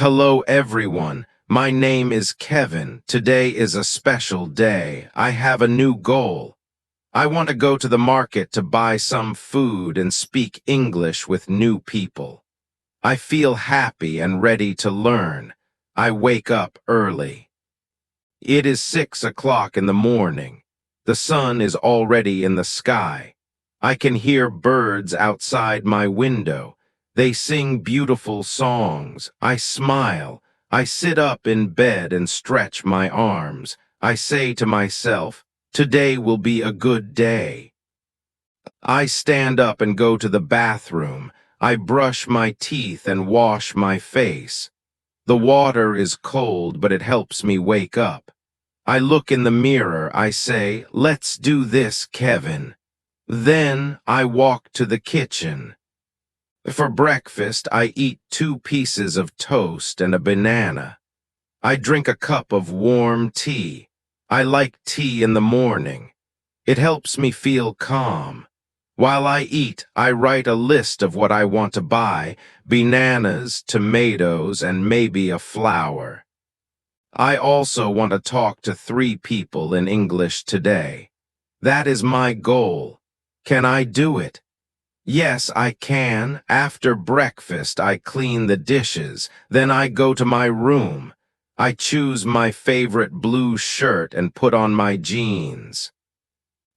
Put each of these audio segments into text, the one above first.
Hello everyone, my name is Kevin. Today is a special day. I have a new goal. I want to go to the market to buy some food and speak English with new people. I feel happy and ready to learn. I wake up early. It is 6 o'clock in the morning. The sun is already in the sky. I can hear birds outside my window. They sing beautiful songs. I smile. I sit up in bed and stretch my arms. I say to myself, today will be a good day. I stand up and go to the bathroom. I brush my teeth and wash my face. The water is cold, but it helps me wake up. I look in the mirror. I say, let's do this, Kevin. Then I walk to the kitchen. For breakfast, I eat 2 pieces of toast and a banana. I drink a cup of warm tea. I like tea in the morning. It helps me feel calm. While I eat, I write a list of what I want to buy: bananas, tomatoes, and maybe a flower. I also want to talk to 3 people in English today. That is my goal. Can I do it? Yes, I can. After breakfast, I clean the dishes. Then I go to my room. I choose my favorite blue shirt and put on my jeans.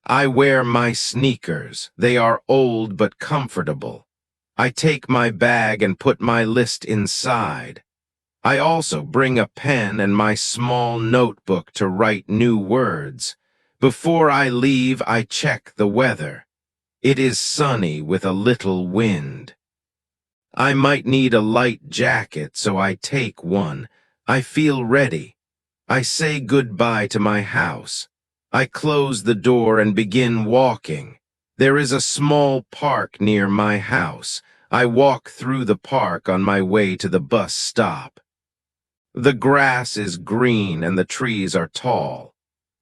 I wear my sneakers. They are old but comfortable. I take my bag and put my list inside. I also bring a pen and my small notebook to write new words. Before I leave, I check the weather. It is sunny with a little wind. I might need a light jacket, so I take one. I feel ready. I say goodbye to my house. I close the door and begin walking. There is a small park near my house. I walk through the park on my way to the bus stop. The grass is green and the trees are tall.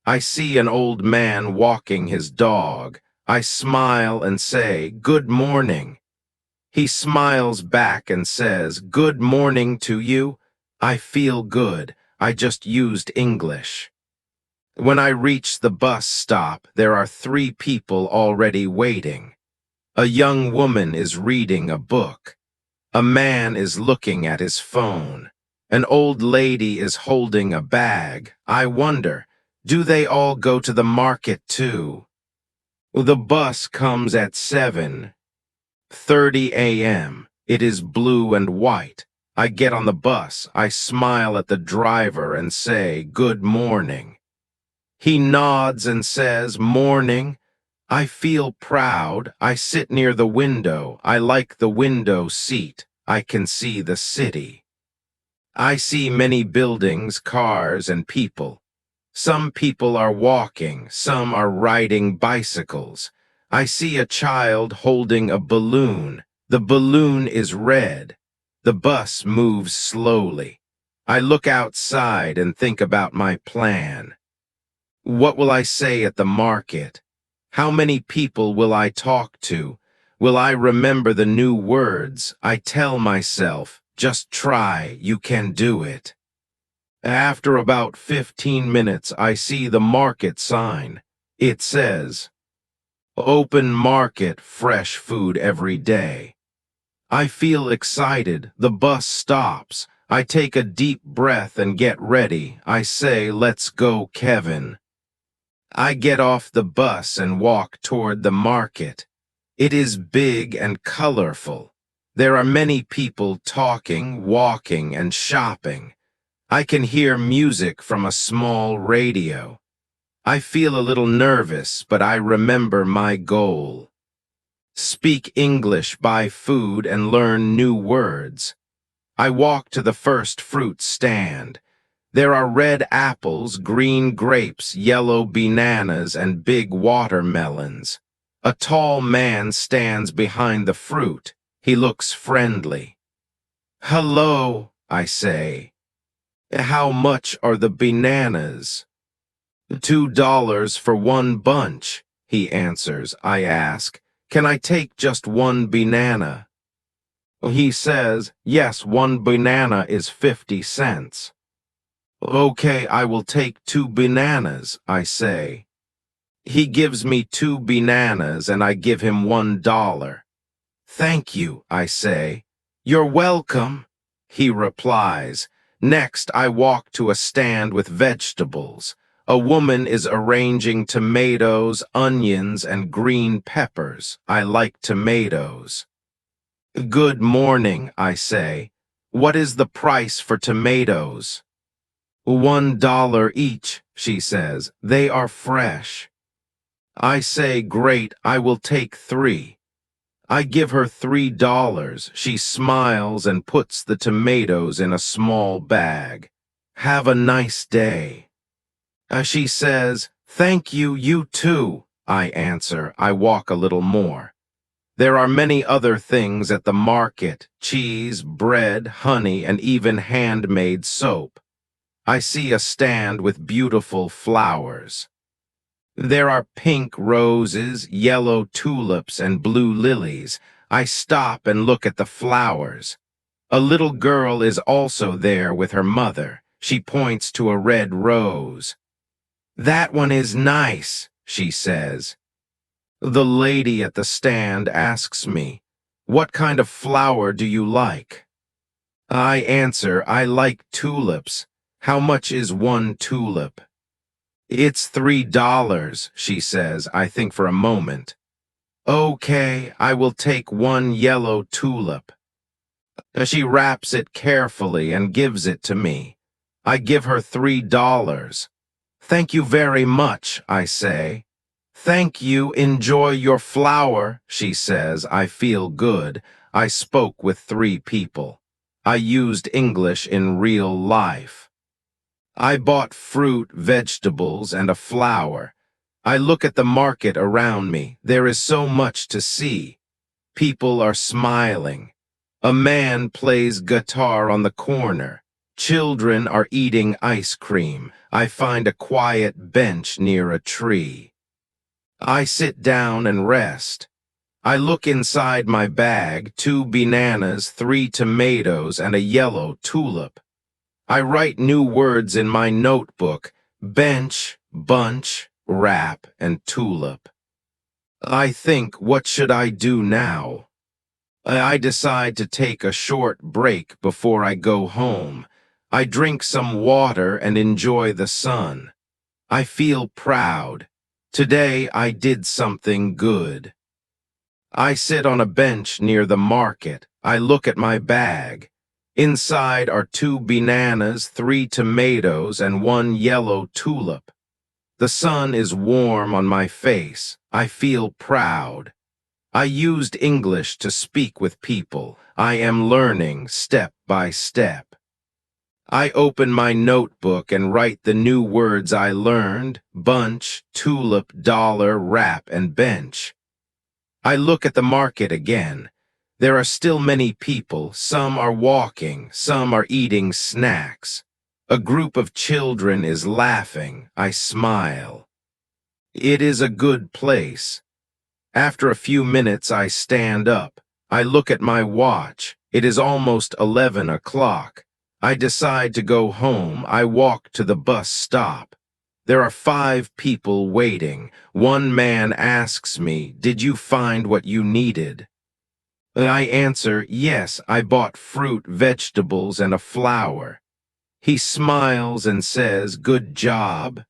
I see an old man walking his dog. I smile and say, "Good morning." He smiles back and says, "Good morning to you." I feel good. I just used English. When I reach the bus stop, there are 3 people already waiting. A young woman is reading a book. A man is looking at his phone. An old lady is holding a bag. I wonder, do they all go to the market too? The bus comes at 7:30 a.m. It is blue and white. I get on the bus. I smile at the driver and say, "Good morning." He nods and says, "Morning." I feel proud. I sit near the window. I like the window seat. I can see the city. I see many buildings, cars, and people. Some people are walking, some are riding bicycles. I see a child holding a balloon. The balloon is red. The bus moves slowly. I look outside and think about my plan. What will I say at the market? How many people will I talk to? Will I remember the new words? I tell myself, just try, you can do it. After about 15 minutes, I see the market sign. It says, "Open market, fresh food every day." I feel excited. The bus stops. I take a deep breath and get ready. I say, "Let's go, Kevin." I get off the bus and walk toward the market. It is big and colorful. There are many people talking, walking, and shopping. I can hear music from a small radio. I feel a little nervous, but I remember my goal. Speak English, buy food, and learn new words. I walk to the first fruit stand. There are red apples, green grapes, yellow bananas, and big watermelons. A tall man stands behind the fruit. He looks friendly. "Hello," I say. "How much are the bananas?" $2 for one bunch," he answers. I ask, "Can I take just one banana?" He says, yes, one banana is 50 cents. Okay, I will take 2 bananas, I say. He gives me 2 bananas and I give him $1. Thank you, I say. You're welcome, he replies. Next, I walk to a stand with vegetables. A woman is arranging tomatoes, onions, and green peppers. I like tomatoes. Good morning, I say. What is the price for tomatoes? $1 each, she says. They are fresh. I say, great, I will take 3. I give her $3. She smiles and puts the tomatoes in a small bag. Have a nice day. She says, thank you, you too. I answer. I walk a little more. There are many other things at the market: cheese, bread, honey, and even handmade soap. I see a stand with beautiful flowers. There are pink roses, yellow tulips, and blue lilies. I stop and look at the flowers. A little girl is also there with her mother. She points to a red rose. That one is nice, she says. The lady at the stand asks me, what kind of flower do you like? I answer, I like tulips. How much is one tulip? It's $3, she says. I think for a moment. Okay, I will take one yellow tulip. She wraps it carefully and gives it to me. I give her $3. Thank you very much, I say. Thank you, enjoy your flower, she says. I feel good. I spoke with 3 people. I used English in real life. I bought fruit, vegetables, and a flower. I look at the market around me. There is so much to see. People are smiling. A man plays guitar on the corner. Children are eating ice cream. I find a quiet bench near a tree. I sit down and rest. I look inside my bag: 2 bananas, 3 tomatoes, and a yellow tulip. I write new words in my notebook: bench, bunch, wrap, and tulip. I think, what should I do now? I decide to take a short break before I go home. I drink some water and enjoy the sun. I feel proud. Today I did something good. I sit on a bench near the market. I look at my bag. Inside are 2 bananas, 3 tomatoes, and 1 yellow tulip. The sun is warm on my face. I feel proud. I used English to speak with people. I am learning step by step. I open my notebook and write the new words I learned: bunch, tulip, dollar, wrap, and bench. I look at the market again. There are still many people. Some are walking, some are eating snacks. A group of children is laughing. I smile. It is a good place. After a few minutes, I stand up. I look at my watch. It is almost 11 o'clock. I decide to go home. I walk to the bus stop. There are 5 people waiting. One man asks me, did you find what you needed? I answer, yes, I bought fruit, vegetables, and a flower. He smiles and says, good job.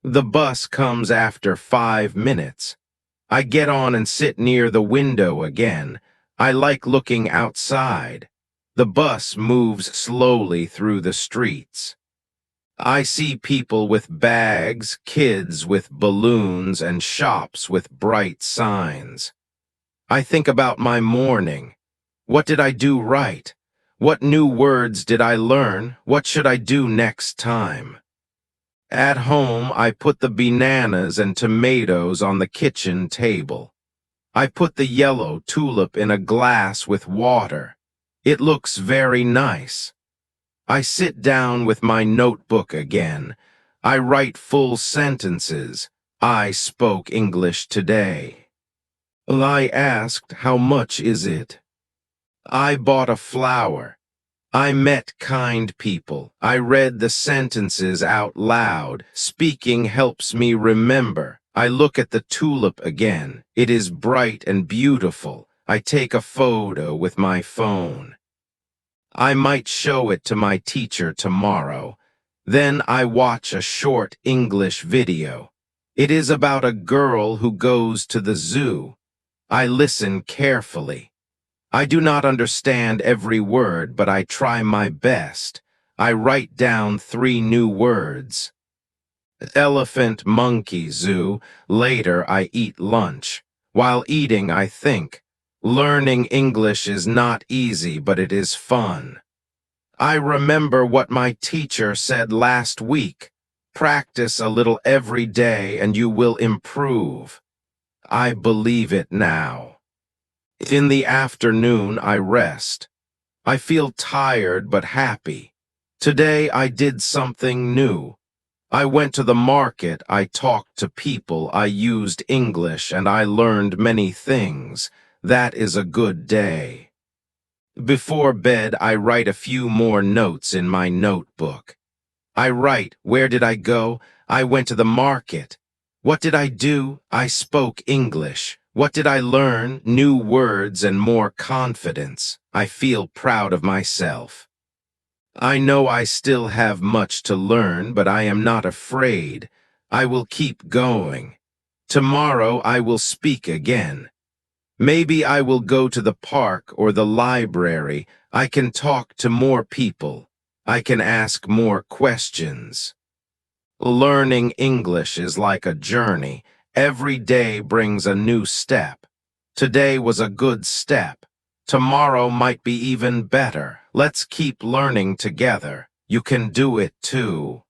The bus comes after 5 minutes. I get on and sit near the window again. I like looking outside. The bus moves slowly through the streets. I see people with bags, kids with balloons, and shops with bright signs. I think about my morning. What did I do right? What new words did I learn? What should I do next time? At home, I put the bananas and tomatoes on the kitchen table. I put the yellow tulip in a glass with water. It looks very nice. I sit down with my notebook again. I write full sentences. I spoke English today. I asked, how much is it? I bought a flower. I met kind people. I read the sentences out loud. Speaking helps me remember. I look at the tulip again. It is bright and beautiful. I take a photo with my phone. I might show it to my teacher tomorrow. Then I watch a short English video. It is about a girl who goes to the zoo. I listen carefully. I do not understand every word, but I try my best. I write down 3 new words. Elephant, monkey, zoo. Later, I eat lunch. While eating, I think. Learning English is not easy, but it is fun. I remember what my teacher said last week. Practice a little every day and you will improve. I believe it now. In the afternoon, I rest. I feel tired but happy. Today, I did something new. I went to the market, I talked to people, I used English, and I learned many things. That is a good day. Before bed, I write a few more notes in my notebook. I write, where did I go? I went to the market. What did I do? I spoke English. What did I learn? New words and more confidence. I feel proud of myself. I know I still have much to learn, but I am not afraid. I will keep going. Tomorrow I will speak again. Maybe I will go to the park or the library. I can talk to more people. I can ask more questions. Learning English is like a journey. Every day brings a new step. Today was a good step. Tomorrow might be even better. Let's keep learning together. You can do it too.